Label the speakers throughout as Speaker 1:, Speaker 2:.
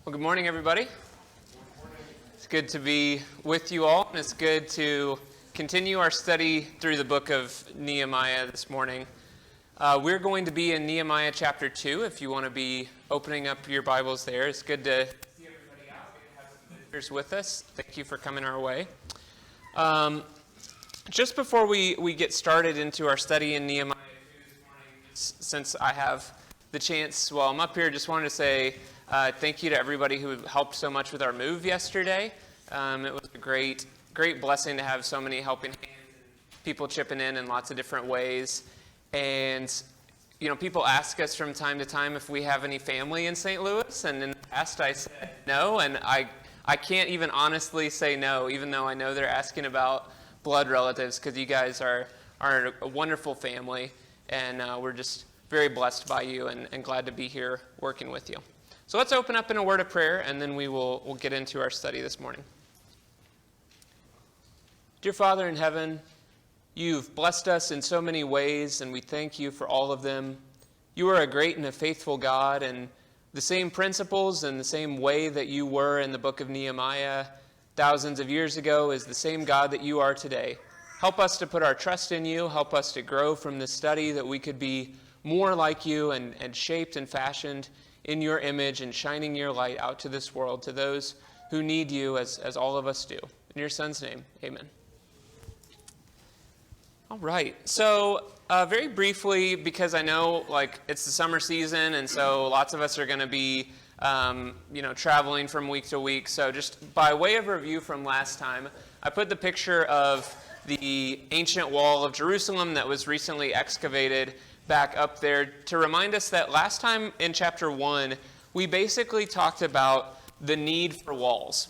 Speaker 1: Well, good morning, everybody. It's good to be with you all, and it's good to continue our study through the book of Nehemiah this morning. We're going to be in Nehemiah chapter 2, if you want to be opening up your Bibles there. It's good to see everybody out. We have some visitors with us. Thank you for coming our way. Just before we get started into our study in Nehemiah 2 this morning, since I have the chance while I'm up here, just wanted to say thank you to everybody who helped so much with our move yesterday. It was a great blessing to have so many helping hands and people chipping in lots of different ways. And, you know, people ask us from time to time if we have any family in St. Louis. And in the past I said no, and I can't even honestly say no, even though I know they're asking about blood relatives, because you guys are a wonderful family. And we're just very blessed by you and glad to be here working with you. So let's open up in a word of prayer, and then we'll get into our study this morning. Dear Father in heaven, you've blessed us in so many ways, and we thank you for all of them. You are a great and a faithful God, and the same principles and the same way that you were in the book of Nehemiah thousands of years ago is the same God that you are today. Help us to put our trust in you. Help us to grow from this study, that we could be more like you and shaped and fashioned in your image and shining your light out to this world, to those who need you as all of us do. In your Son's name, amen. All right, so very briefly, because I know it's the summer season, and so lots of us are going to be traveling from week to week. So just by way of review from last time, I put the picture of the ancient wall of Jerusalem that was recently excavated back up there to remind us that last time in chapter 1, we basically talked about the need for walls.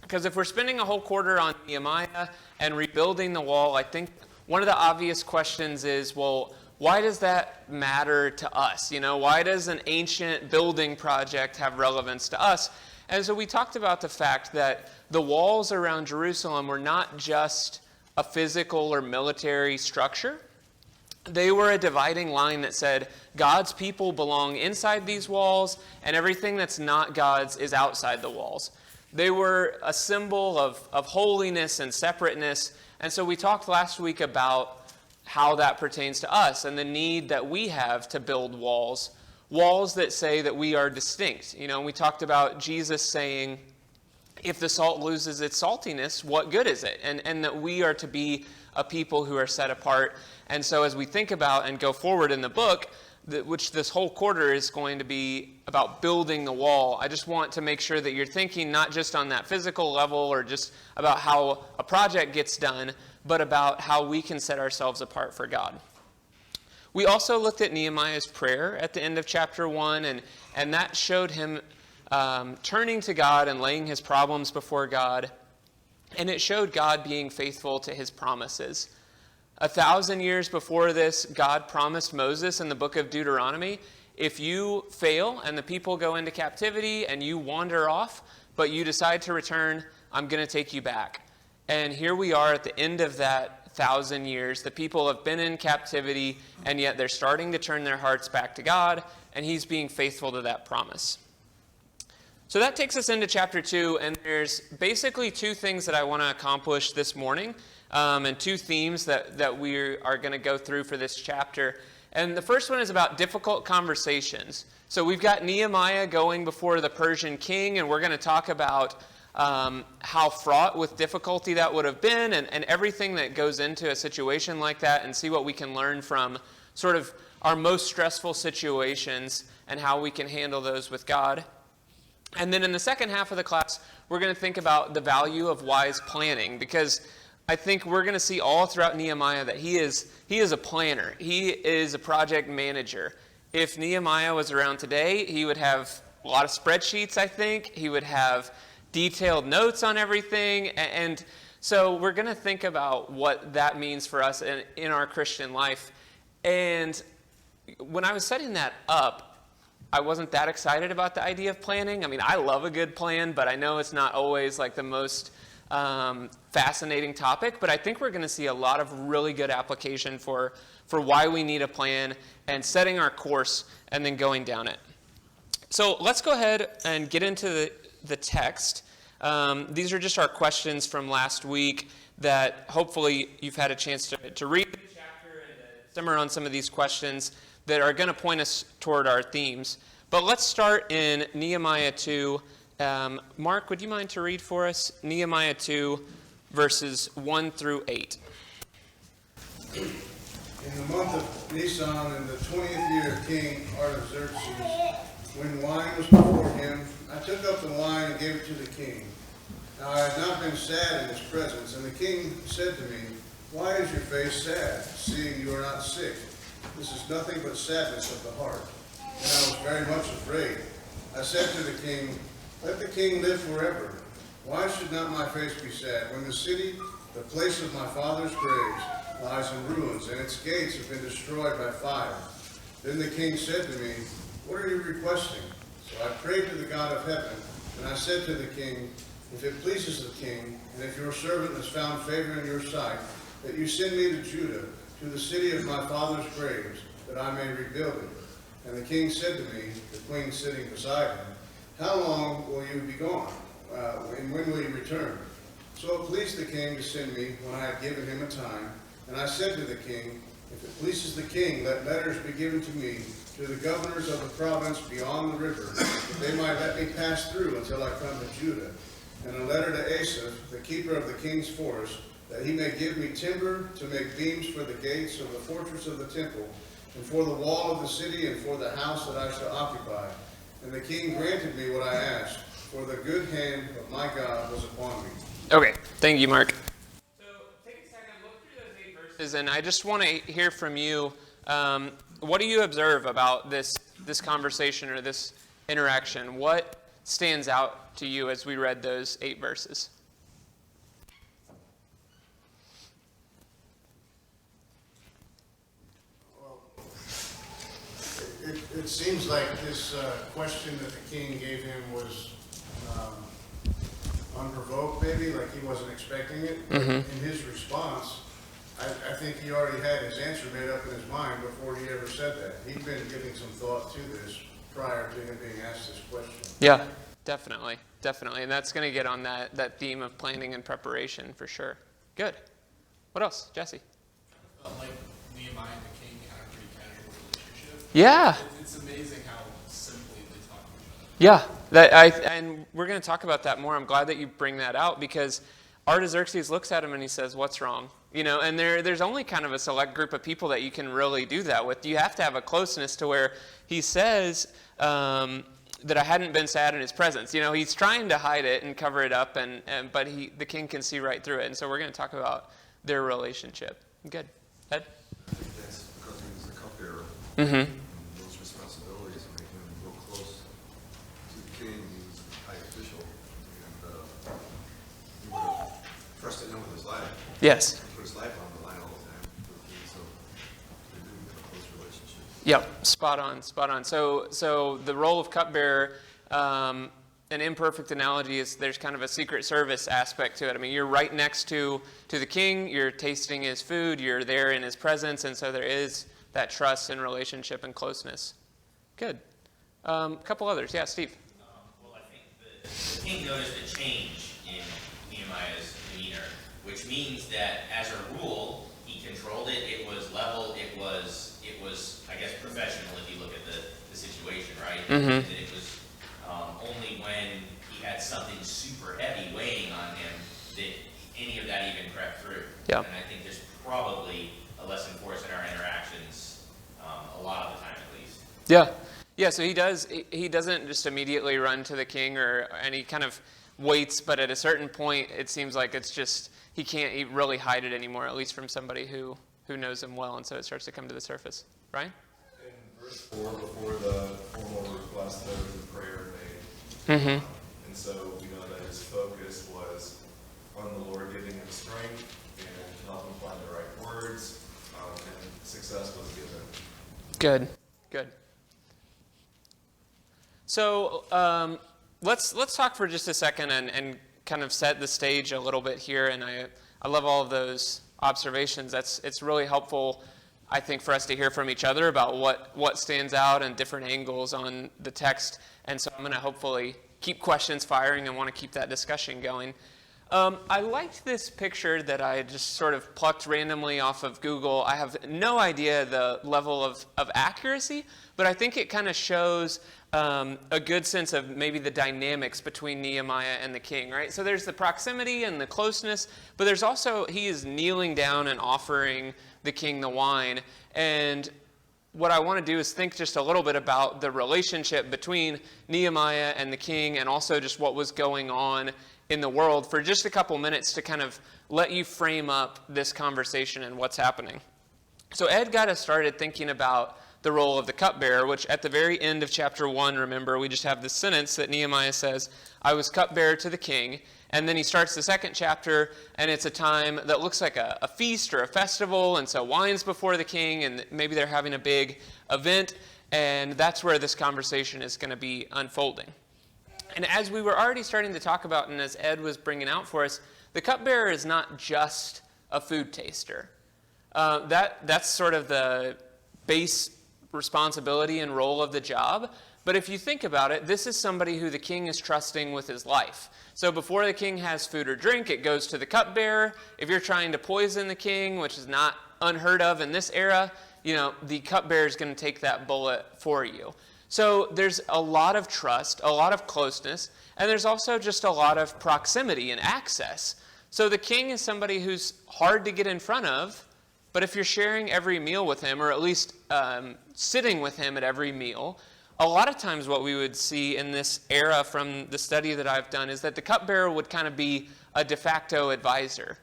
Speaker 1: Because if we're spending a whole quarter on Nehemiah and rebuilding the wall, I think one of the obvious questions is, well, why does that matter to us? You know, why does an ancient building project have relevance to us? And so we talked about the fact that the walls around Jerusalem were not just a physical or military structure. They were a dividing line that said God's people belong inside these walls, and everything that's not God's is outside the walls. They were a symbol of holiness and separateness. And so we talked last week about how that pertains to us and the need that we have to build walls that say that we are distinct. You know, we talked about Jesus saying, if the salt loses its saltiness, what good is it? And that we are to be a people who are set apart. And so as we think about and go forward in the book, which this whole quarter is going to be about building the wall, I just want to make sure that you're thinking not just on that physical level or just about how a project gets done, but about how we can set ourselves apart for God. We also looked at Nehemiah's prayer at the end of chapter 1, and that showed him turning to God and laying his problems before God. And it showed God being faithful to his promises. 1,000 years before this, God promised Moses in the book of Deuteronomy, if you fail and the people go into captivity and you wander off, but you decide to return, I'm going to take you back. And here we are at the end of that 1,000 years. The people have been in captivity, and yet they're starting to turn their hearts back to God, and he's being faithful to that promise. So that takes us into chapter 2, and there's basically two things that I want to accomplish this morning, and two themes that we are going to go through for this chapter. And the first one is about difficult conversations. So we've got Nehemiah going before the Persian king, and we're going to talk about how fraught with difficulty that would have been, and everything that goes into a situation like that, and see what we can learn from sort of our most stressful situations and how we can handle those with God. And then in the second half of the class, we're going to think about the value of wise planning, because I think we're going to see all throughout Nehemiah that he is a planner. He is a project manager. If Nehemiah was around today, he would have a lot of spreadsheets, I think. He would have detailed notes on everything. And so we're going to think about what that means for us in our Christian life. And when I was setting that up, I wasn't that excited about the idea of planning. I mean, I love a good plan, but I know it's not always like the most fascinating topic. But I think we're going to see a lot of really good application for why we need a plan and setting our course and then going down it. So let's go ahead and get into the text. These are just our questions from last week that hopefully you've had a chance to read the chapter and to simmer on some of these questions that are going to point us toward our themes. But let's start in Nehemiah 2. Mark, would you mind to read for us Nehemiah 2, verses 1 through 8?
Speaker 2: In the month of Nisan, in the 20th year of King Artaxerxes, when wine was before him, I took up the wine and gave it to the king. Now I had not been sad in his presence, and the king said to me, "Why is your face sad, seeing you are not sick? This is nothing but sadness of the heart." And I was very much afraid. I said to the king, "Let the king live forever. Why should not my face be sad, when the city, the place of my father's graves, lies in ruins, and its gates have been destroyed by fire?" Then the king said to me, "What are you requesting?" So I prayed to the God of heaven, and I said to the king, "If it pleases the king, and if your servant has found favor in your sight, that you send me to Judah, to the city of my father's graves, that I may rebuild it." And the king said to me, the queen sitting beside him, "How long will you be gone? And when will you return?" So it pleased the king to send me when I had given him a time. And I said to the king, "If it pleases the king, let letters be given to me, to the governors of the province beyond the river, that they might let me pass through until I come to Judah. And a letter to Asaph, the keeper of the king's forest, that he may give me timber to make beams for the gates of the fortress of the temple, and for the wall of the city, and for the house that I shall occupy." And the king granted me what I asked, for the good hand of my God was upon me.
Speaker 1: Okay, thank you, Mark. So take a second, look through those 8 verses, and I just want to hear from you. What do you observe about this conversation or this interaction? What stands out to you as we read those 8 verses?
Speaker 2: Well, it seems like this question that the king gave him was unprovoked, maybe, like he wasn't expecting it.
Speaker 1: Mm-hmm.
Speaker 2: In his response, I think he already had his answer made up in his mind before he ever said that. He'd been giving some thought to this prior to him being asked this question.
Speaker 1: Yeah, definitely. And that's going to get on that theme of planning and preparation for sure. Good. What else, Jesse?
Speaker 3: Felt like Nehemiah and the king had a pretty casual relationship.
Speaker 1: Yeah.
Speaker 3: It's amazing how simply they talk to each other.
Speaker 1: Yeah, and we're going to talk about that more. I'm glad that you bring that out, because Artaxerxes looks at him and he says, "What's wrong?" And there's only kind of a select group of people that you can really do that with. You have to have a closeness to where he says that I hadn't been sad in his presence. He's trying to hide it and cover it up, but the king can see right through it. And so we're going to talk about their relationship. Good. Ed?
Speaker 4: I think that's because he was the cupbearer.
Speaker 1: Mm-hmm.
Speaker 4: And those responsibilities are making him real close to the king. He was a high official, and he would have trusted him with his life.
Speaker 1: Yes.
Speaker 4: Put his life on the line all the time for the king, so they do have a close relationship.
Speaker 1: Yep, spot on. So the role of cupbearer, an imperfect analogy is there's kind of a secret service aspect to it. I mean, you're right next to the king, you're tasting his food, you're there in his presence, and so there is that trust and relationship and closeness. Good. A couple others. Yeah, Steve.
Speaker 5: Well, I think the king noticed a change in Nehemiah's demeanor, which means that as a rule, he controlled it. It was level. It was I guess, professional if you look at the situation, right?
Speaker 1: Mm-hmm.
Speaker 5: That it was only when he had something super heavy weighing on him that any of that even crept through.
Speaker 1: Yeah.
Speaker 5: And I think there's probably a lesson for us in our interactions, a lot of the time at least.
Speaker 1: Yeah. So he doesn't just immediately run to the king and he kind of waits, but at a certain point, it seems like it's just, he can't really hide it anymore, at least from somebody who knows him well, and so it starts to come to the surface. Ryan?
Speaker 6: In verse 4, before the formal request, there was a prayer made.
Speaker 1: Mm-hmm.
Speaker 6: And so we know that his focus was on the Lord giving him strength and to help him find the right words, and success was given.
Speaker 1: Good. So let's talk for just a second and kind of set the stage a little bit here. And I love all of those observations. It's really helpful. I think, for us to hear from each other about what stands out and different angles on the text. And so I'm going to hopefully keep questions firing and want to keep that discussion going. I liked this picture that I just sort of plucked randomly off of Google. I have no idea the level of accuracy, but I think it kind of shows a good sense of maybe the dynamics between Nehemiah and the king, right? So there's the proximity and the closeness, but there's also, he is kneeling down and offering the king the wine. And what I want to do is think just a little bit about the relationship between Nehemiah and the king, and also just what was going on in the world for just a couple minutes to kind of let you frame up this conversation and what's happening. So Ed got us started thinking about the role of the cupbearer, which at the very end of chapter 1, remember, we just have this sentence that Nehemiah says, I was cupbearer to the king. And then he starts the second chapter, and it's a time that looks like a feast or a festival, and so wine's before the king, and maybe they're having a big event, and that's where this conversation is going to be unfolding. And as we were already starting to talk about, and as Ed was bringing out for us, the cupbearer is not just a food taster. That's sort of the base responsibility and role of the job. But if you think about it, this is somebody who the king is trusting with his life. So before the king has food or drink, it goes to the cupbearer. If you're trying to poison the king, which is not unheard of in this era, the cupbearer is going to take that bullet for you. So there's a lot of trust, a lot of closeness, and there's also just a lot of proximity and access. So the king is somebody who's hard to get in front of, but if you're sharing every meal with him, or at least sitting with him at every meal, a lot of times what we would see in this era from the study that I've done is that the cupbearer would kind of be a de facto advisor.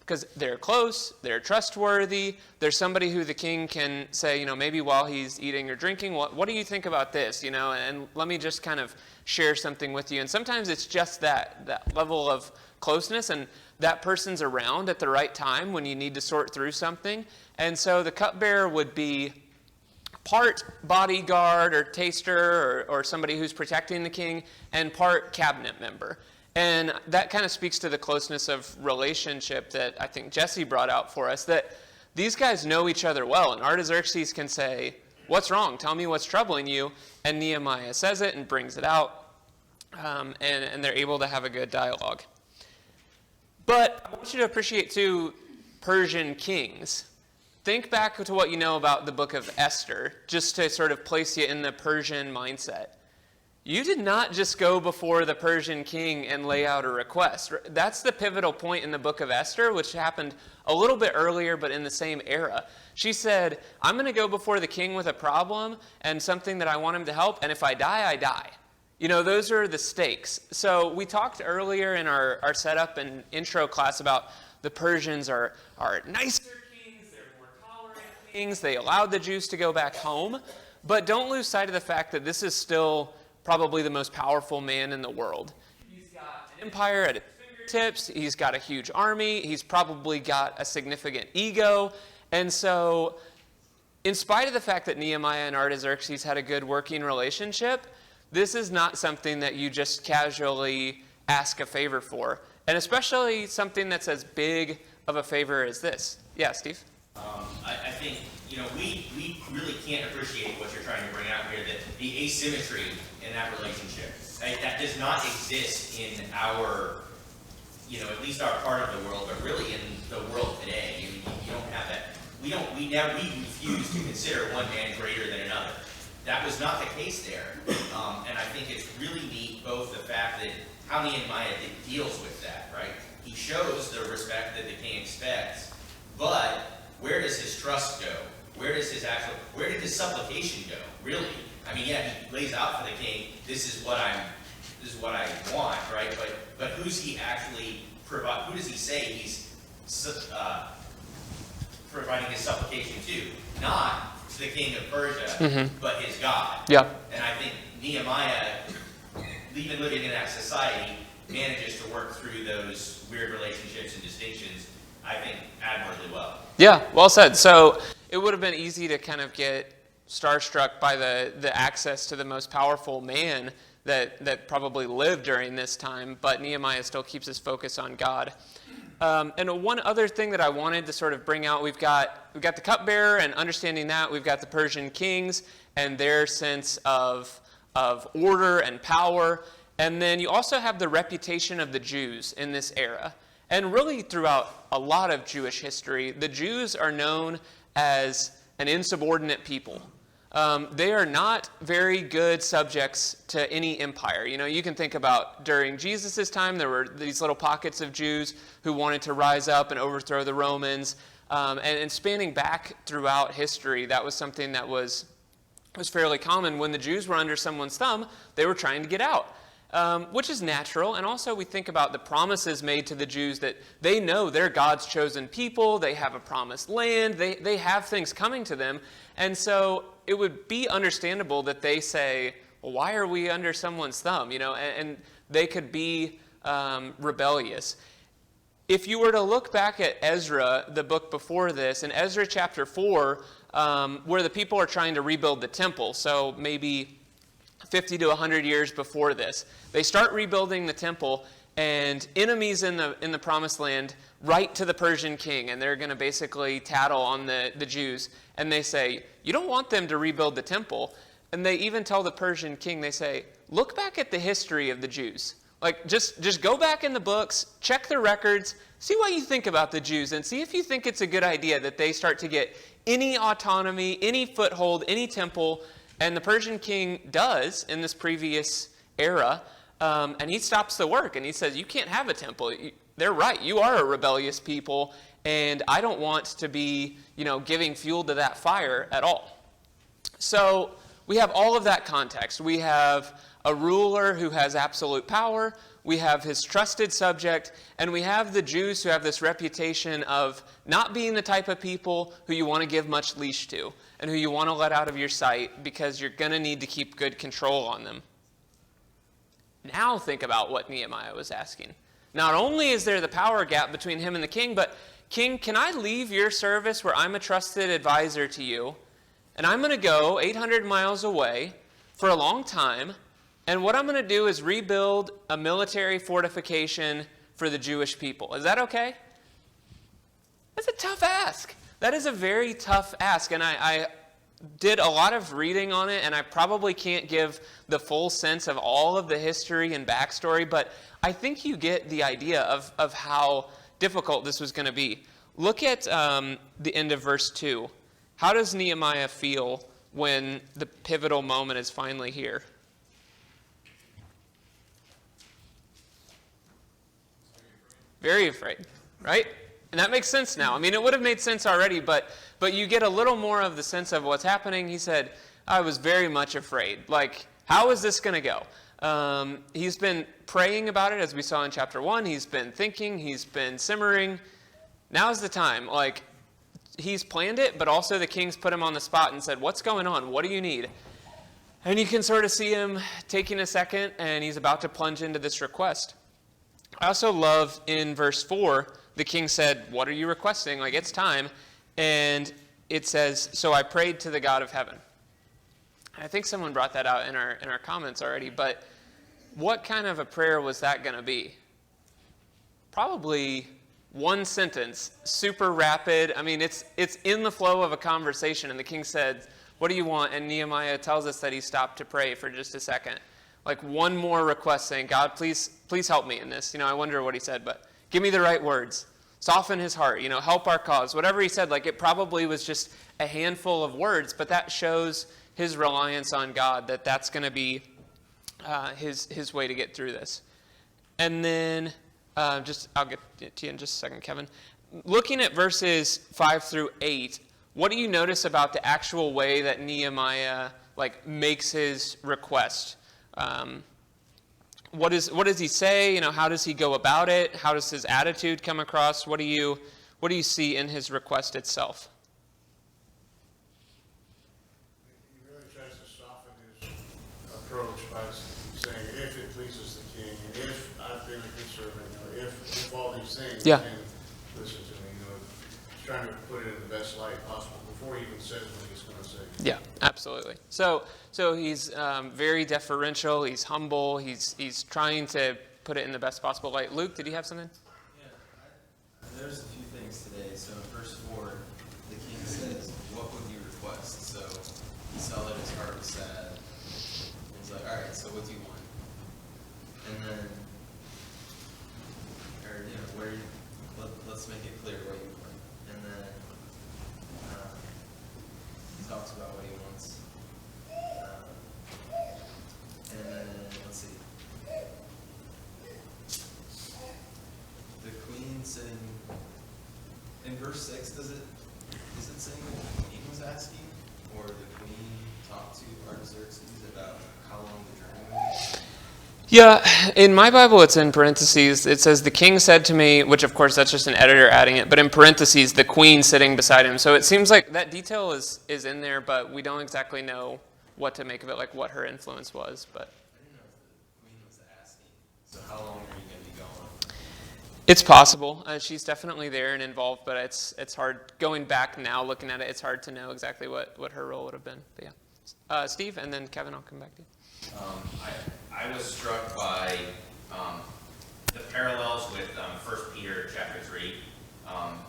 Speaker 1: Because they're close, they're trustworthy, there's somebody who the king can say, maybe while he's eating or drinking, what do you think about this, and let me just kind of share something with you. And sometimes it's just that level of closeness, and that person's around at the right time when you need to sort through something. And so the cupbearer would be part bodyguard or taster or somebody who's protecting the king, and part cabinet member. And that kind of speaks to the closeness of relationship that I think Jesse brought out for us, that these guys know each other well. And Artaxerxes can say, what's wrong? Tell me what's troubling you. And Nehemiah says it and brings it out. And they're able to have a good dialogue. But I want you to appreciate, too, Persian kings. Think back to what you know about the book of Esther, just to sort of place you in the Persian mindset. You did not just go before the Persian king and lay out a request. That's the pivotal point in the book of Esther, which happened a little bit earlier, but in the same era. She said, I'm going to go before the king with a problem and something that I want him to help, and if I die, I die. Those are the stakes. So we talked earlier in our setup and intro class about the Persians are nicer kings, they're more tolerant kings, they allowed the Jews to go back home, but don't lose sight of the fact that this is still probably the most powerful man in the world. He's got an empire at his fingertips. He's got a huge army. He's probably got a significant ego. And so, in spite of the fact that Nehemiah and Artaxerxes had a good working relationship, this is not something that you just casually ask a favor for. And especially something that's as big of a favor as this. Yeah, Steve?
Speaker 5: I think, we really can't appreciate what you're trying to bring out here, that the asymmetry in that relationship. Right? That does not exist in our, at least our part of the world, but really in the world today. You don't have that. We refuse to consider one man greater than another. That was not the case there. And I think it's really neat, both the fact that how Nehemiah deals with that, right? He shows the respect that the king expects, but where does his trust go? Where did his supplication go? Really? He lays out for the king, this is what I want, right? But who's he actually provide? Who does he say he's providing his supplication to? Not the king of Persia, but his God.
Speaker 1: Yeah.
Speaker 5: And I think Nehemiah, even living in that society, manages to work through those weird relationships and distinctions, I think, admirably well.
Speaker 1: Yeah, well said. So it would have been easy to kind of get starstruck by the access to the most powerful man that probably lived during this time, but Nehemiah still keeps his focus on God. And one other thing that I wanted to sort of bring out, we've got the cupbearer and understanding that. We've got the Persian kings and their sense of order and power. And then you also have the reputation of the Jews in this era. And really throughout a lot of Jewish history, the Jews are known as an insubordinate people. They are not very good subjects to any empire. You know, you can think about during Jesus' time, there were these little pockets of Jews who wanted to rise up and overthrow the Romans. And spanning back throughout history, that was something that was fairly common. When the Jews were under someone's thumb, they were trying to get out, which is natural. And also we think about the promises made to the Jews that they know they're God's chosen people. They have a promised land. They have things coming to them. And so it would be understandable that they say, well, why are we under someone's thumb? You know, and they could be rebellious. If you were to look back at Ezra, the book before this, in Ezra chapter 4, where the people are trying to rebuild the temple, so maybe 50 to 100 years before this, they start rebuilding the temple, and enemies in the promised land write to the Persian king, and they're going to basically tattle on the Jews, and they say, you don't want them to rebuild the temple. And they even tell the Persian king, they say, look back at the history of the Jews. Like, just go back in the books, check the records, see what you think about the Jews, and see if you think it's a good idea that they start to get any autonomy, any foothold, any temple. And the Persian king does in this previous era, and he stops the work, and he says, you can't have a temple. They're right, you are a rebellious people, and I don't want to be, giving fuel to that fire at all. So we have all of that context. We have a ruler who has absolute power, we have his trusted subject, and we have the Jews who have this reputation of not being the type of people who you want to give much leash to and who you want to let out of your sight because you're going to need to keep good control on them. Now think about what Nehemiah was asking. Not only is there the power gap between him and the king, but king, can I leave your service where I'm a trusted advisor to you, and I'm going to go 800 miles away for a long time, and what I'm going to do is rebuild a military fortification for the Jewish people. Is that okay? That's a tough ask. That is a very tough ask, and I did a lot of reading on it, and I probably can't give the full sense of all of the history and backstory, but I think you get the idea of how difficult this was going to be. Look at the end of verse 2. How does Nehemiah feel when the pivotal moment is finally here? Very afraid, right? And that makes sense now. I mean, it would have made sense already, but you get a little more of the sense of what's happening. He said, I was very much afraid. Like, how is this going to go? He's been praying about it, as we saw in chapter 1. He's been thinking. He's been simmering. Now's the time. Like, he's planned it, but also the king's put him on the spot and said, what's going on? What do you need? And you can sort of see him taking a second, and he's about to plunge into this request. I also love in verse 4, the king said, what are you requesting? Like, it's time. And it says, so I prayed to the God of heaven. I think someone brought that out in our comments already, but what kind of a prayer was that going to be? Probably one sentence, super rapid. I mean, it's in the flow of a conversation, and the king said, what do you want? And Nehemiah tells us that he stopped to pray for just a second. Like one more request saying, God, please help me in this. I wonder what he said, but give me the right words. Soften his heart, help our cause. Whatever he said, like it probably was just a handful of words, but that shows his reliance on God, that's going to be his way to get through this. And then, I'll get to you in just a second, Kevin. Looking at verses 5 through 8, what do you notice about the actual way that Nehemiah makes his request? What does he say? How does he go about it? How does his attitude come across? What do you see in his request itself?
Speaker 2: He really tries to soften his approach by saying, if it pleases the king, and if I've been a good servant, or if all these things,
Speaker 1: Yeah.
Speaker 2: and listen to me. He's trying to put it in the best light possible before he even says what he's going to say.
Speaker 1: Yeah, absolutely. So he's very deferential. He's humble. He's trying to put it in the best possible light. Luke, did you have something?
Speaker 3: Yeah, I
Speaker 7: there's a few things today. So in verse 4, the king says, "What would you request?" So he saw that his heart was sad. He's like, "All right, so what do you want?" And then, or let's make it clear what you want. And then he talks about what he wants. And then let's see. The queen sitting in verse 6, is it saying that the king was asking, or the queen talked to Artaxerxes about how long the journey would be?
Speaker 1: Yeah, in my Bible it's in parentheses. It says, the king said to me, which of course that's just an editor adding it, but in parentheses, the queen sitting beside him. So it seems like that detail is in there, but we don't exactly know what to make of it, like what her influence was. But
Speaker 7: I didn't know if the queen was asking, so how long are you going to be going?
Speaker 1: it's possible. She's definitely there and involved, but it's hard. Going back now, looking at it, it's hard to know exactly what her role would have been. But yeah. Steve, and then Kevin, I'll come back to you.
Speaker 5: I was struck by the parallels with 1 Peter chapter 3.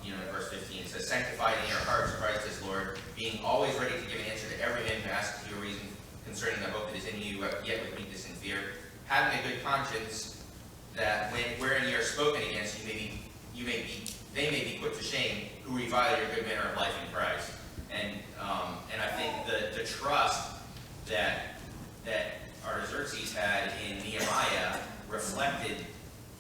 Speaker 5: In verse 15, it says, "Sanctify in your hearts Christ as Lord, being always ready to give an answer to every man who asks you a reason concerning the hope that is in you, yet with meekness and fear, having a good conscience, that wherein you are spoken against, they may be put to shame who revile your good manner of life in Christ." And I think the trust that Artaxerxes had in Nehemiah reflected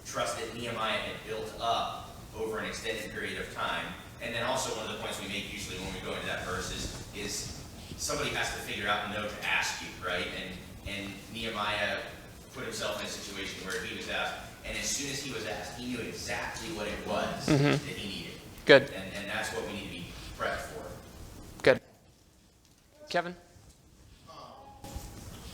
Speaker 5: trust that Nehemiah had built up over an extended period of time. And then also one of the points we make usually when we go into that verse is somebody has to figure out and know to ask you, right? And Nehemiah put himself in a situation where he was asked, and as soon as he was asked, he knew exactly what it was that he needed.
Speaker 1: Good.
Speaker 5: And that's what we need to be prepped for.
Speaker 1: Good. Kevin?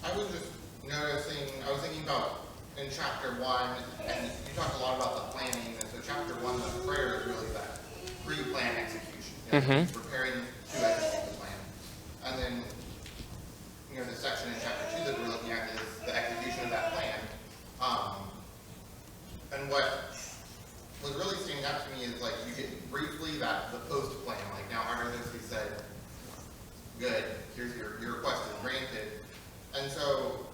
Speaker 8: I was just noticing, I was thinking about in chapter 1, and you talk a lot about the planning, and so chapter 1, the prayer is really that pre-plan execution. Preparing to execute the plan. And then, the section in chapter 2 that we're looking at is the execution of that plan. And what was really standing out to me is like you get briefly the post plan. Like now Artaxerxes said, "Good, here's your request is granted." And so,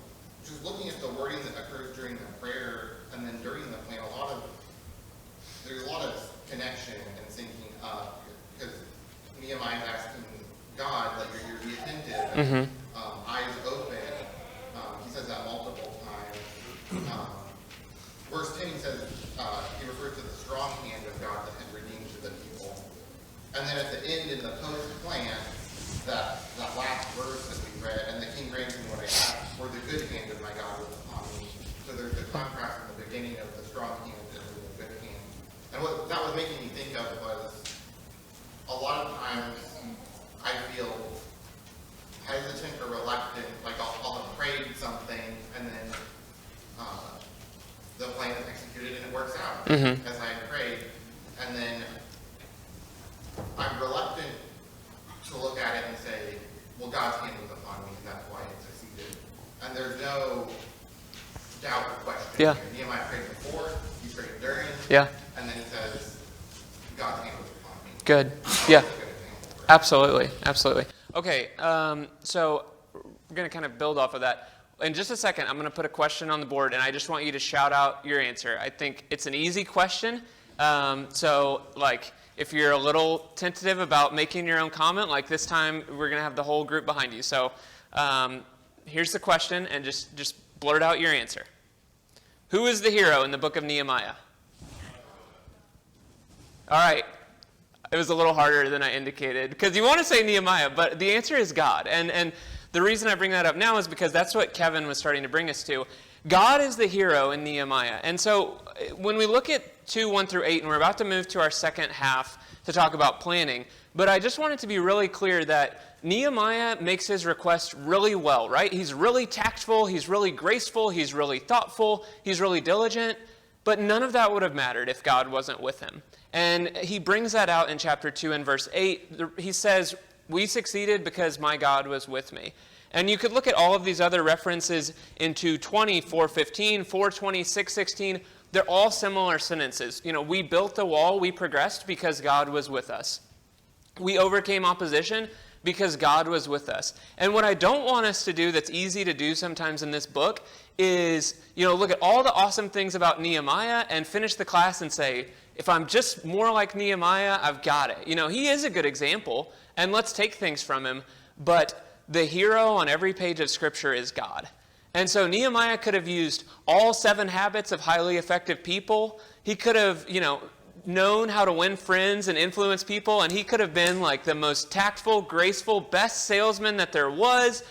Speaker 8: just looking at the wording that occurs during the prayer and then during the plan, there's a lot of connection and syncing up because Nehemiah is asking God, like, your ears be attentive, and, eyes open. He says that multiple times. Verse 10, he says, he refers to the strong hand of God that had redeemed to the people. And then at the end, in the post-plan, that last verse that we read, "And the king granted me what I asked, for the good hand of my God was upon me." So there's the contrast in the beginning of the strong hand and the good hand. And what that was making me think of was, a lot of times I feel hesitant or reluctant, like I'll have prayed something and then the plan is executed and it works out as I prayed. And then I'm reluctant to look at it and say, well, God's hand was upon me, and that's why it succeeded. And there's no doubt or question.
Speaker 1: Yeah.
Speaker 8: Nehemiah prayed before, he prayed during,
Speaker 1: Yeah.
Speaker 8: and then he says, God's hand was upon me.
Speaker 1: Good.
Speaker 8: That's
Speaker 1: Yeah.
Speaker 8: a good example.
Speaker 1: Absolutely. Absolutely. Okay. So we're going to kind of build off of that. In just a second, I'm going to put a question on the board, and I just want you to shout out your answer. I think it's an easy question. If you're a little tentative about making your own comment, like this time, we're going to have the whole group behind you. So here's the question, and just blurt out your answer. Who is the hero in the book of Nehemiah? All right. It was a little harder than I indicated, because you want to say Nehemiah, but the answer is God. And the reason I bring that up now is because that's what Kevin was starting to bring us to. God is the hero in Nehemiah. And so when we look at 2:1-8, and we're about to move to our second half to talk about planning, but I just wanted to be really clear that Nehemiah makes his request really well, right? He's really tactful, he's really graceful, he's really thoughtful, he's really diligent, but none of that would have mattered if God wasn't with him. And he brings that out in chapter 2 and verse 8. He says, "We succeeded because my God was with me." And you could look at all of these other references in 2:20, 4:15, 4:20, 6:16. they're all similar sentences. We built the wall, we progressed because God was with us. We overcame opposition because God was with us. And what I don't want us to do that's easy to do sometimes in this book is, look at all the awesome things about Nehemiah and finish the class and say, if I'm just more like Nehemiah, I've got it. He is a good example, and let's take things from him, but the hero on every page of Scripture is God. And so Nehemiah could have used all 7 habits of highly effective people. He could have, known how to win friends and influence people, and he could have been like the most tactful, graceful, best salesman that there was.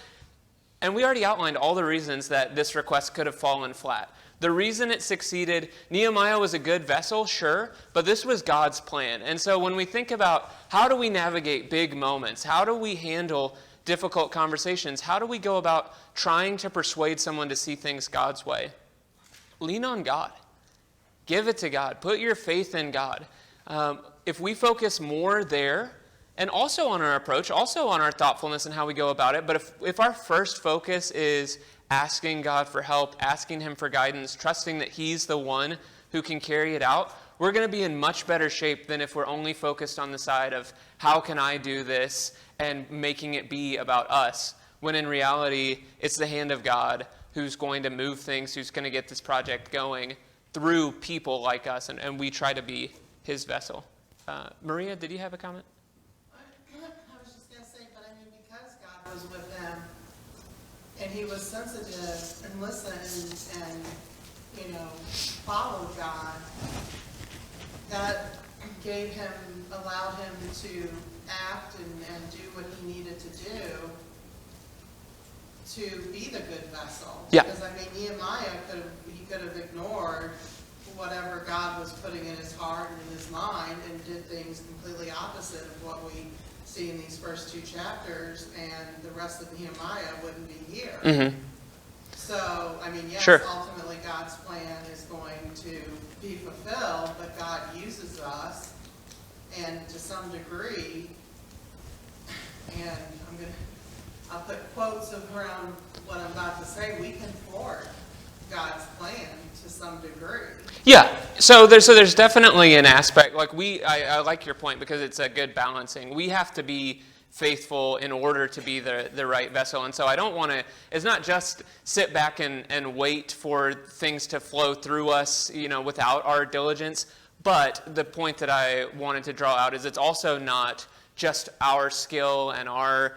Speaker 1: And we already outlined all the reasons that this request could have fallen flat. The reason it succeeded, Nehemiah was a good vessel, sure, but this was God's plan. And so when we think about how do we navigate big moments, how do we handle difficult conversations, how do we go about trying to persuade someone to see things God's way? Lean on God. Give it to God. Put your faith in God. If we focus more there, and also on our approach, also on our thoughtfulness and how we go about it, but if our first focus is asking God for help, asking him for guidance, trusting that he's the one who can carry it out, we're going to be in much better shape than if we're only focused on the side of how can I do this and making it be about us, when in reality, it's the hand of God who's going to move things, who's going to get this project going through people like us, and we try to be his vessel. Maria, did you have a comment?
Speaker 9: I was just going to say, but I mean, because God was with them, and he was sensitive and listened and followed God, that allowed him to act and do what he needed to do to be the good vessel.
Speaker 1: Yeah.
Speaker 9: Because, I mean, Nehemiah could have ignored whatever God was putting in his heart and in his mind and did things completely opposite of what we see in these first 2 chapters, and the rest of Nehemiah wouldn't be here.
Speaker 1: Mm-hmm.
Speaker 9: So, I mean, yes,
Speaker 1: Sure.
Speaker 9: Ultimately God's plan is going to be fulfilled, but God uses us, and to some degree, and I'll put quotes around what I'm about to say, we can thwart God's plan to some degree.
Speaker 1: Yeah, so there's definitely an aspect, like I like your point because it's a good balancing. We have to be faithful in order to be the right vessel. And so I don't want to, it's not just sit back and wait for things to flow through us, without our diligence. But the point that I wanted to draw out is it's also not just our skill and our,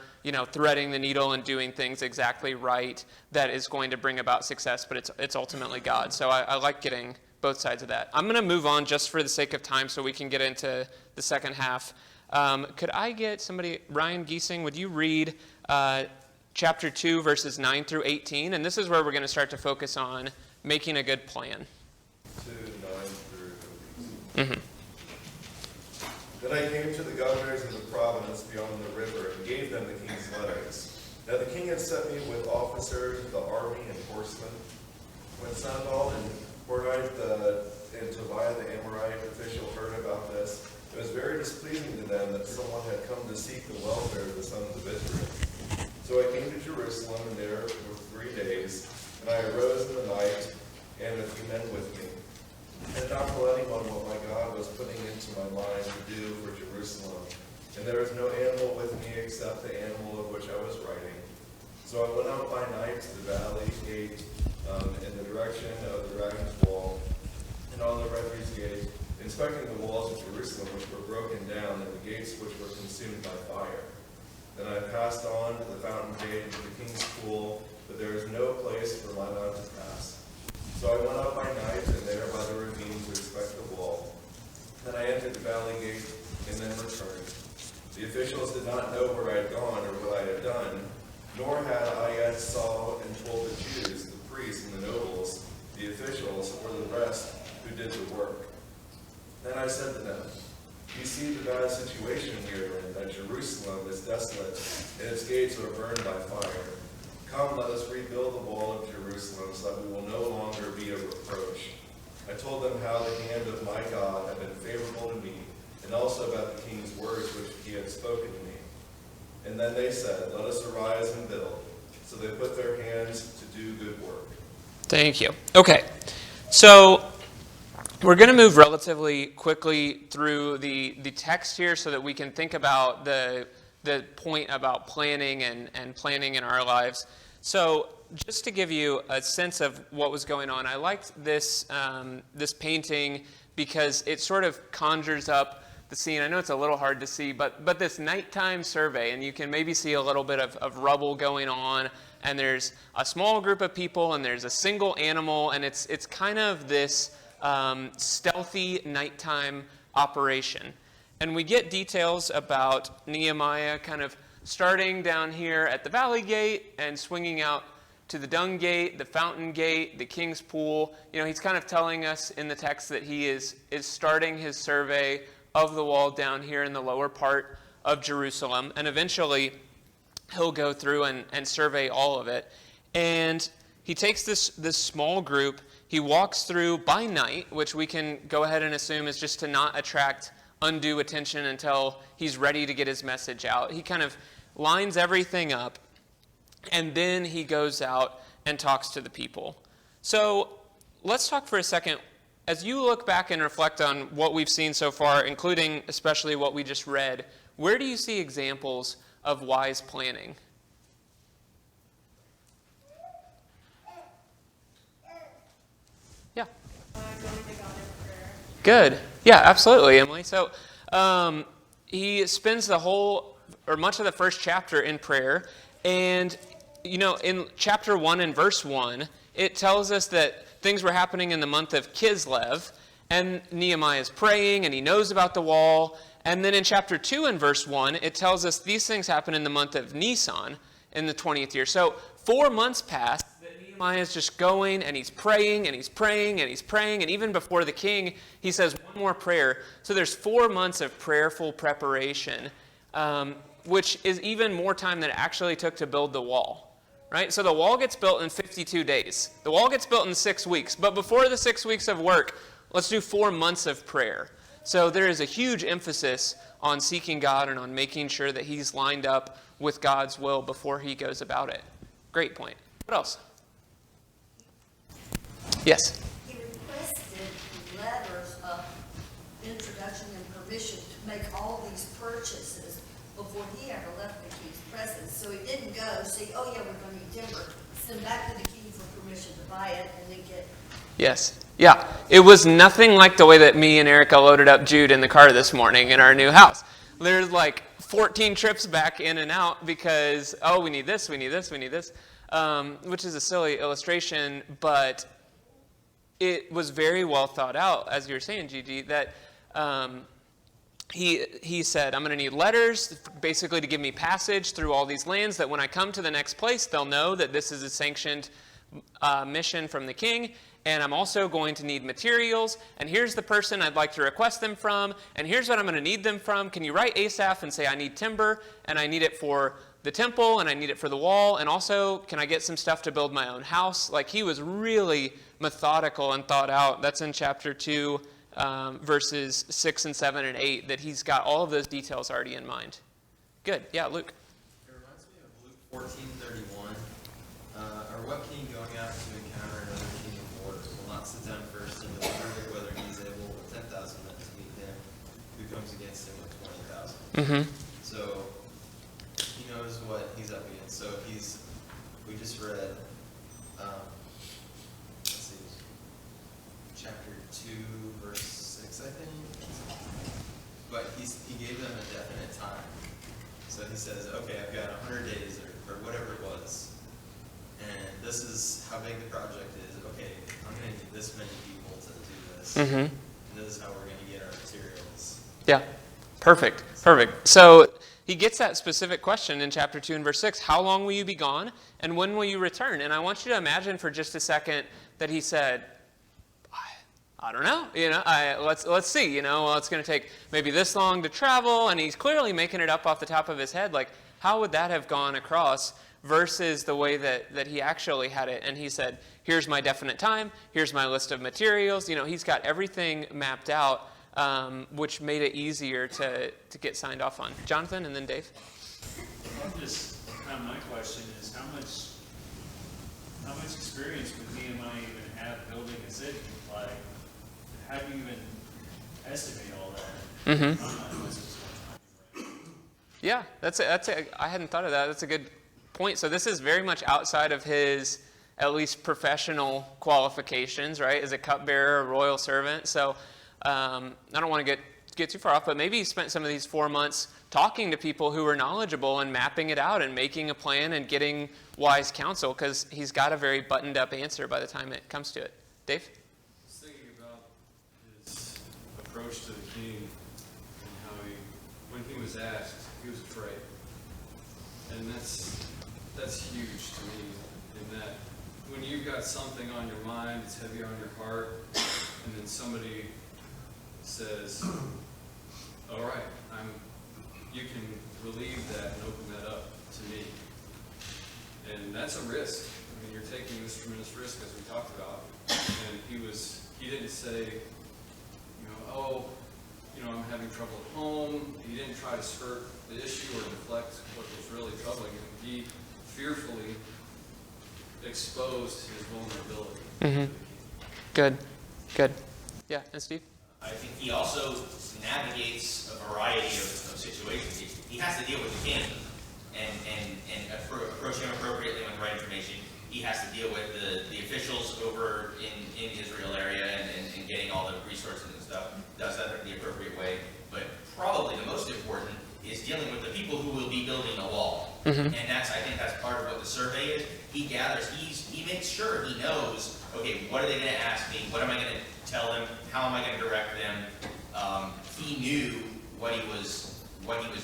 Speaker 1: threading the needle and doing things exactly right that is going to bring about success, but it's ultimately God. So I like getting both sides of that. I'm going to move on just for the sake of time so we can get into the second half. Could I get somebody, Ryan Giesing, would you read chapter 2, verses 9 through 18? And this is where we're going to start to focus on making a good plan.
Speaker 6: 2, 9 through 18.
Speaker 1: Mm-hmm.
Speaker 6: Then I came to the governors of the province beyond the river and gave them the king's letters. Now the king had sent me with officers of the army and horsemen. When Sanballat and Horai and Tobiah the Amorite official heard about this, it was very displeasing to them that someone had come to seek the welfare of the sons of Israel. So I came to Jerusalem, and there for 3 days, and I arose in the night, and a few men with me. I did not tell anyone what my God was putting into my mind to do for Jerusalem, and there was no animal with me except the animal of which I was writing. So I went out by night to the valley gate in the direction of the dragon's wall, and on the refuse gate, inspecting the walls of Jerusalem which were broken down, and the gates which were consumed by fire. Then I passed on to the fountain gate into the king's pool, but there is no place for my mount to pass. So I went out by night, and there by the ravine to inspect the wall. Then I entered the valley gate, and then returned. The officials did not know where I had gone or what I had done, nor had I yet saw and told the Jews, the priests and the nobles, the officials, or the rest who did the work. Then I said to them, you see the bad situation we are in, that Jerusalem is desolate, and its gates are burned by fire. Come, let us rebuild the wall of Jerusalem, so that we will no longer be a reproach. I told them how the hand of my God had been favorable to me, and also about the king's words which he had spoken to me. And then they said, let us arise and build. So they put their hands to do good work.
Speaker 1: Thank you. Okay, so we're going to move relatively quickly through the text here so that we can think about the point about planning and planning in our lives. So just to give you a sense of what was going on, I liked this this painting because it sort of conjures up the scene. I know it's a little hard to see, but this nighttime survey, and you can maybe see a little bit of rubble going on, and there's a small group of people, and there's a single animal, and it's kind of this stealthy nighttime operation. And we get details about Nehemiah kind of starting down here at the valley gate and swinging out to the dung gate, the fountain gate, the king's pool. You know, he's kind of telling us in the text that he is starting his survey of the wall down here in the lower part of Jerusalem. And eventually, he'll go through and survey all of it. And he takes this small group. He walks through by night, which we can go ahead and assume is just to not attract undue attention until he's ready to get his message out. He kind of lines everything up, and then he goes out and talks to the people. So let's talk for a second. As you look back and reflect on what we've seen so far, including especially what we just read, where do you see examples of wise planning? Yeah. Good. Yeah, absolutely, Emily. So he spends the whole, or much of the first chapter in prayer. And, you know, in chapter 1 and verse 1, it tells us that things were happening in the month of Kislev. And Nehemiah is praying, and he knows about the wall. And then in chapter 2 and verse 1, it tells us these things happen in the month of Nisan in the 20th year. So 4 months pass that Nehemiah is just going, and he's praying, and he's praying, and he's praying. And even before the king, he says one more prayer. So there's 4 months of prayerful preparation, which is even more time than it actually took to build the wall. Right? So the wall gets built in 52 days. The wall gets built in 6 weeks. But before the 6 weeks of work, let's do 4 months of prayer. So there is a huge emphasis on seeking God and on making sure that he's lined up with God's will before he goes about it. Great point. What else? Yes?
Speaker 10: He requested letters of introduction and permission to make all these purchases before he ever left the king's presence. So he didn't go say, oh yeah, we're going to need timber, send back to the king for permission to buy it, and then get...
Speaker 1: Yes. Yeah. It was nothing like the way that me and Erica loaded up Jude in the car this morning in our new house. There's like 14 trips back in and out because, oh, we need this, we need this, we need this, which is a silly illustration, but it was very well thought out, as you were saying, Gigi, that he said, I'm going to need letters basically to give me passage through all these lands, that when I come to the next place, they'll know that this is a sanctioned mission from the king. And I'm also going to need materials, and here's the person I'd like to request them from, and here's what I'm going to need them from. Can you write Asaph and say I need timber, and I need it for the temple, and I need it for the wall, and also can I get some stuff to build my own house? Like, he was really methodical and thought out. That's in chapter 2, verses 6 and 7 and 8, that he's got all of those details already in mind. Good. Yeah, Luke.
Speaker 7: It reminds me of Luke 14:31. Or what king going out to encounter another king of war will not sit down first and deliberate whether he's able with 10,000 men to meet him who comes against him with 20,000. So he knows what he's up against. So we just read, let's see, chapter 2, verse 6, I think. But he gave them a definite time. So he says, okay, I've got 100 days or whatever it was. And this is how big the project is. Okay, I'm going to need this many people to do this. And this is how we're going to get our materials.
Speaker 1: Yeah, perfect. So he gets that specific question in chapter 2 and verse 6. How long will you be gone, and when will you return? And I want you to imagine for just a second that he said, I don't know. Let's see. Well, it's going to take maybe this long to travel, and he's clearly making it up off the top of his head. Like, how would that have gone across versus the way that he actually had it? And he said, here's my definite time, here's my list of materials. He's got everything mapped out, which made it easier to get signed off on. Jonathan, and then Dave.
Speaker 11: My question is, how much experience would Nehemiah even have building a city? Like, how do you even estimate all that?
Speaker 1: Mm-hmm.
Speaker 11: Unless it's one time, right?
Speaker 1: Yeah, I hadn't thought of that. That's a good point. So this is very much outside of his, at least professional qualifications, right? As a cupbearer, a royal servant. So I don't want to get too far off, but maybe he spent some of these 4 months talking to people who were knowledgeable and mapping it out and making a plan and getting wise counsel, because he's got a very buttoned up answer by the time it comes to it. Dave?
Speaker 12: I was thinking about his approach to the king and how when he was asked, he was afraid. And that's huge to me, in that when you've got something on your mind, it's heavy on your heart, and then somebody says, all right, you can relieve that and open that up to me. And that's a risk. I mean, you're taking this tremendous risk, as we talked about. And he didn't say, I'm having trouble at home. He didn't try to skirt the issue or deflect what was really troubling him. He fearfully exposed his vulnerability.
Speaker 1: Mm-hmm. Good. Yeah, and Steve?
Speaker 5: I think he also navigates a variety of situations. He has to deal with the king and approach him appropriately with the right information. He has to deal with the officials over in Israel area and getting all the resources and stuff. Does that in the appropriate way. But probably the most important is dealing with the people who will be building the wall.
Speaker 1: Mm-hmm.
Speaker 5: And I think that's part of what the survey is. He gathers, he makes sure he knows, okay, what are they going to ask me? What am I going to tell them? How am I going to direct them? He knew what he was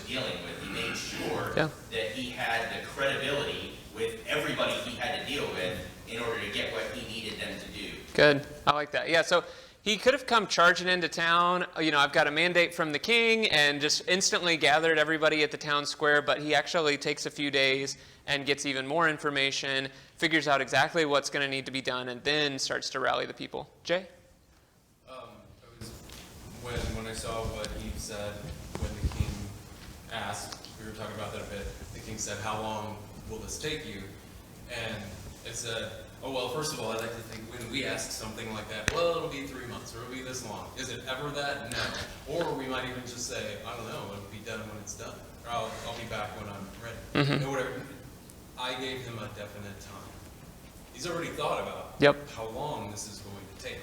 Speaker 5: dealing with. He made sure that he had the credibility with everybody he had to deal with in order to get what he needed them to do.
Speaker 1: Good. I like that. Yeah, so he could have come charging into town, I've got a mandate from the king, and just instantly gathered everybody at the town square, but he actually takes a few days and gets even more information, figures out exactly what's going to need to be done, and then starts to rally the people. Jay?
Speaker 13: When I saw what Eve said when the king asked, we were talking about that a bit, the king said, how long will this take you? And it said, oh, well, first of all, I'd like to think when we ask something like that, well, it'll be 3 months, or it'll be this long. Is it ever that? No. Or we might even just say, I don't know, it'll be done when it's done. Or I'll be back when I'm ready.
Speaker 1: Mm-hmm.
Speaker 13: No, whatever. I gave him a definite time. He's already thought about how long this is going to take.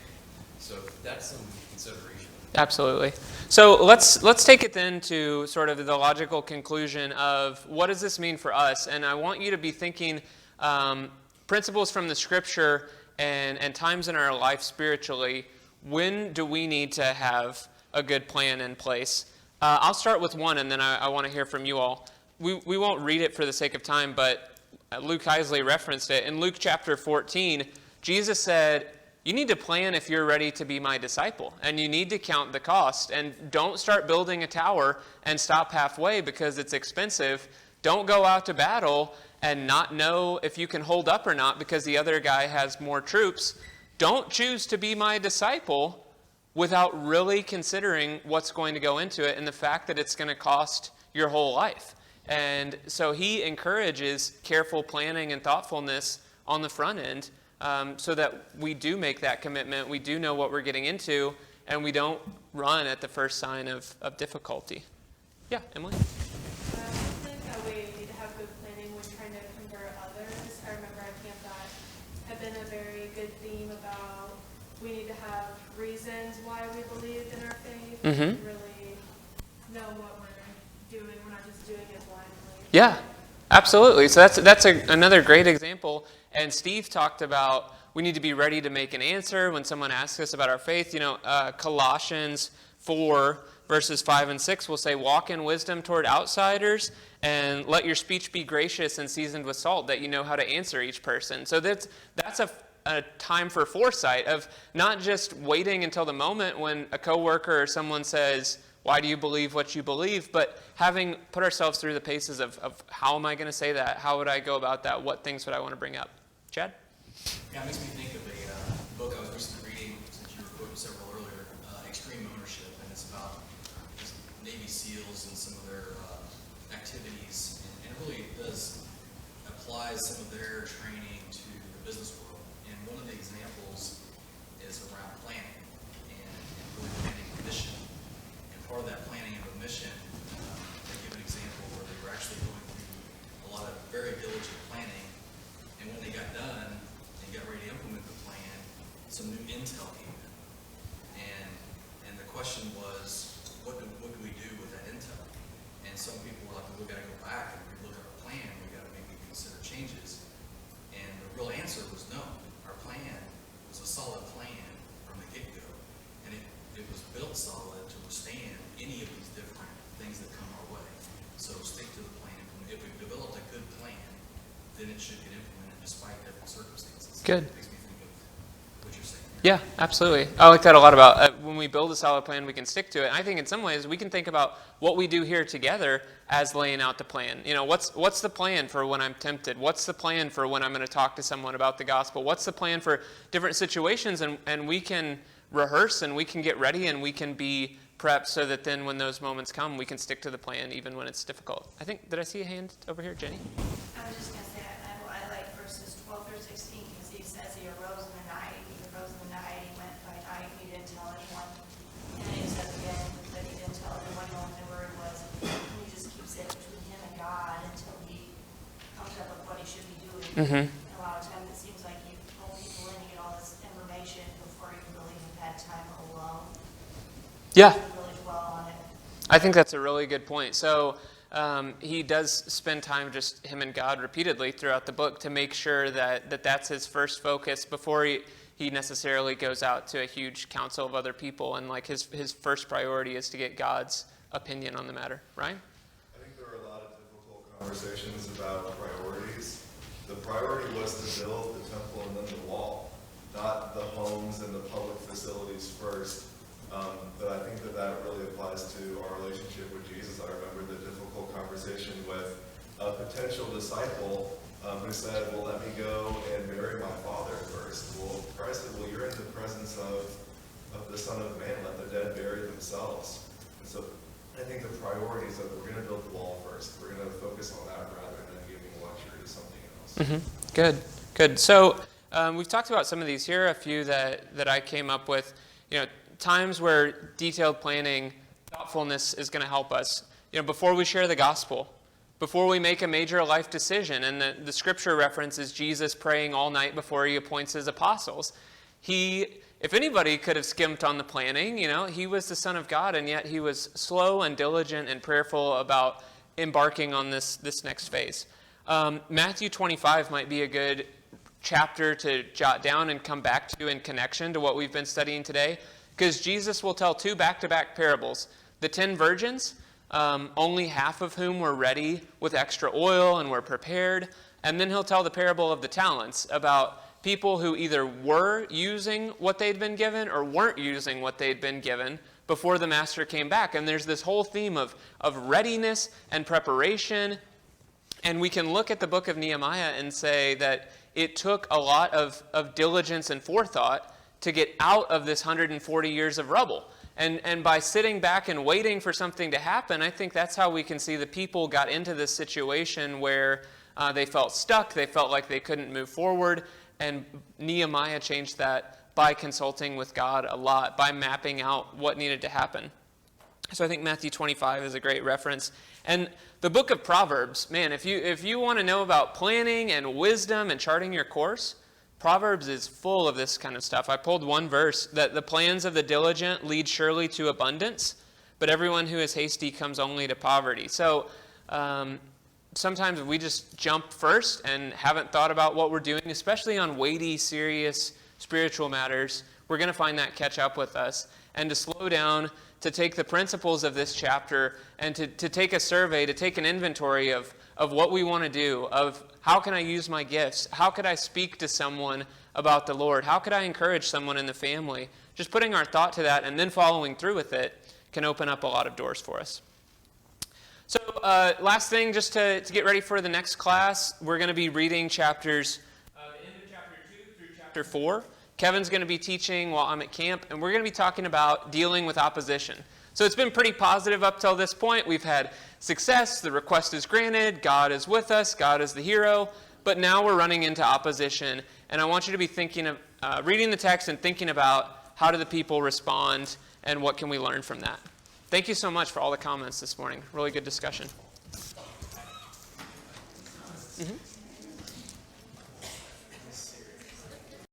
Speaker 13: So that's some consideration.
Speaker 1: Absolutely. So let's take it then to sort of the logical conclusion of what does this mean for us? And I want you to be thinking principles from the scripture and times in our life spiritually. When do we need to have a good plan in place? I'll start with one, and then I want to hear from you all. We won't read it for the sake of time, but Luke Heisley referenced it. In Luke chapter 14, Jesus said, you need to plan if you're ready to be my disciple, and you need to count the cost. And don't start building a tower and stop halfway because it's expensive. Don't go out to battle and not know if you can hold up or not because the other guy has more troops. Don't choose to be my disciple without really considering what's going to go into it and the fact that it's going to cost your whole life. And so he encourages careful planning and thoughtfulness on the front end so that we do make that commitment, we do know what we're getting into, and we don't run at the first sign of difficulty. Yeah, Emily?
Speaker 14: I think that we need to have good planning when trying to convert others. I remember at camp that had been a very good theme about we need to have reasons why we believed in our faith and really know what we're doing. We're not just doing it blindly.
Speaker 1: Yeah, absolutely. So that's another great example. And Steve talked about we need to be ready to make an answer when someone asks us about our faith. Colossians 4, verses 5 and 6 will say, walk in wisdom toward outsiders and let your speech be gracious and seasoned with salt, that you know how to answer each person. So that's a time for foresight of not just waiting until the moment when a coworker or someone says, why do you believe what you believe? But having put ourselves through the paces of how am I going to say that? How would I go about that? What things would I want to bring up? Chad?
Speaker 3: Yeah, it makes me think of a book I was recently reading, since you were quoting several earlier, Extreme Ownership, and it's about just Navy SEALs and some of their activities, and it really applies some of their training to the business world. And one of the examples is around planning. And intel came in. And the question was, what do we do with that intel? And some people were like, well, we gotta go back and relook at our plan, we gotta maybe consider changes. And the real answer was no. Our plan was a solid plan from the get-go. And it was built solid to withstand any of these different things that come our way. So stick to the plan. If we've developed a good plan, then it should get implemented despite different circumstances.
Speaker 1: Good.
Speaker 3: It makes me think of what you're saying.
Speaker 1: Yeah, absolutely. I like that a lot about when we build a solid plan, we can stick to it. And I think in some ways we can think about what we do here together as laying out the plan. You know, what's the plan for when I'm tempted? What's the plan for when I'm going to talk to someone about the gospel? What's the plan for different situations? And we can rehearse and we can get ready and we can be prepped so that then when those moments come, we can stick to the plan even when it's difficult. I think, did I see a hand over here, Jenny?
Speaker 15: I was just going to say, I like verses 12 through 16 because he says he arose in the night, he went by night, he didn't tell anyone. And then he says again that he didn't tell everyone, no one knew where he was. And he just keeps it between him and God until he comes up with what he should be doing.
Speaker 1: Mm-hmm.
Speaker 15: And a lot of times it seems like you pull people in, you get all this information before you really have had time alone.
Speaker 1: Yeah.
Speaker 15: Really dwell on it.
Speaker 1: I think that's a really good point. So he does spend time just him and God repeatedly throughout the book to make sure that that's his first focus before he necessarily goes out to a huge council of other people. And like his first priority is to get God's opinion on the matter. Right?
Speaker 6: I think there are a lot of difficult conversations about priorities. The priority was to build the temple and then the wall, not the homes and the public facilities first. But I think that really applies to our relationship with Jesus. I remember the difficult conversation with a potential disciple who said, well, let me go and bury my father first. Well, Christ said, well, you're in the presence of the Son of Man. Let the dead bury themselves. And so I think the priority is that we're going to build the wall first. We're going to focus on that rather than giving luxury to something else.
Speaker 1: Mm-hmm. Good. So we've talked about some of these here, a few that I came up with. You know, times where detailed planning, thoughtfulness is going to help us. You know, before we share the gospel, before we make a major life decision, and the scripture reference is Jesus praying all night before he appoints his apostles. If anybody could have skimped on the planning, you know, he was the Son of God, and yet he was slow and diligent and prayerful about embarking on this next phase. Matthew 25 might be a good chapter to jot down and come back to in connection to what we've been studying today. Because Jesus will tell two back-to-back parables. The 10 virgins, only half of whom were ready with extra oil and were prepared. And then he'll tell the parable of the talents about people who either were using what they'd been given or weren't using what they'd been given before the master came back. And there's this whole theme of readiness and preparation. And we can look at the book of Nehemiah and say that it took a lot of diligence and forethought to get out of this 140 years of rubble. And by sitting back and waiting for something to happen, I think that's how we can see the people got into this situation where they felt stuck, they felt like they couldn't move forward, and Nehemiah changed that by consulting with God a lot, by mapping out what needed to happen. So I think Matthew 25 is a great reference. And the book of Proverbs, man, if you want to know about planning and wisdom and charting your course, Proverbs is full of this kind of stuff. I pulled one verse, that the plans of the diligent lead surely to abundance, but everyone who is hasty comes only to poverty. So sometimes we just jump first and haven't thought about what we're doing, especially on weighty, serious spiritual matters. We're going to find that catch up with us. And to slow down, to take the principles of this chapter and to take a survey, to take an inventory of what we want to do, of how can I use my gifts? How could I speak to someone about the Lord? How could I encourage someone in the family? Just putting our thought to that and then following through with it can open up a lot of doors for us. So last thing, just to get ready for the next class, we're going to be reading the end of chapter 2 through chapter 4. Kevin's going to be teaching while I'm at camp, and we're going to be talking about dealing with opposition. So it's been pretty positive up till this point. We've had success, the request is granted, God is with us, God is the hero, but now we're running into opposition. And I want you to be thinking of reading the text and thinking about how do the people respond and what can we learn from that. Thank you so much for all the comments this morning. Really good discussion. Mm-hmm.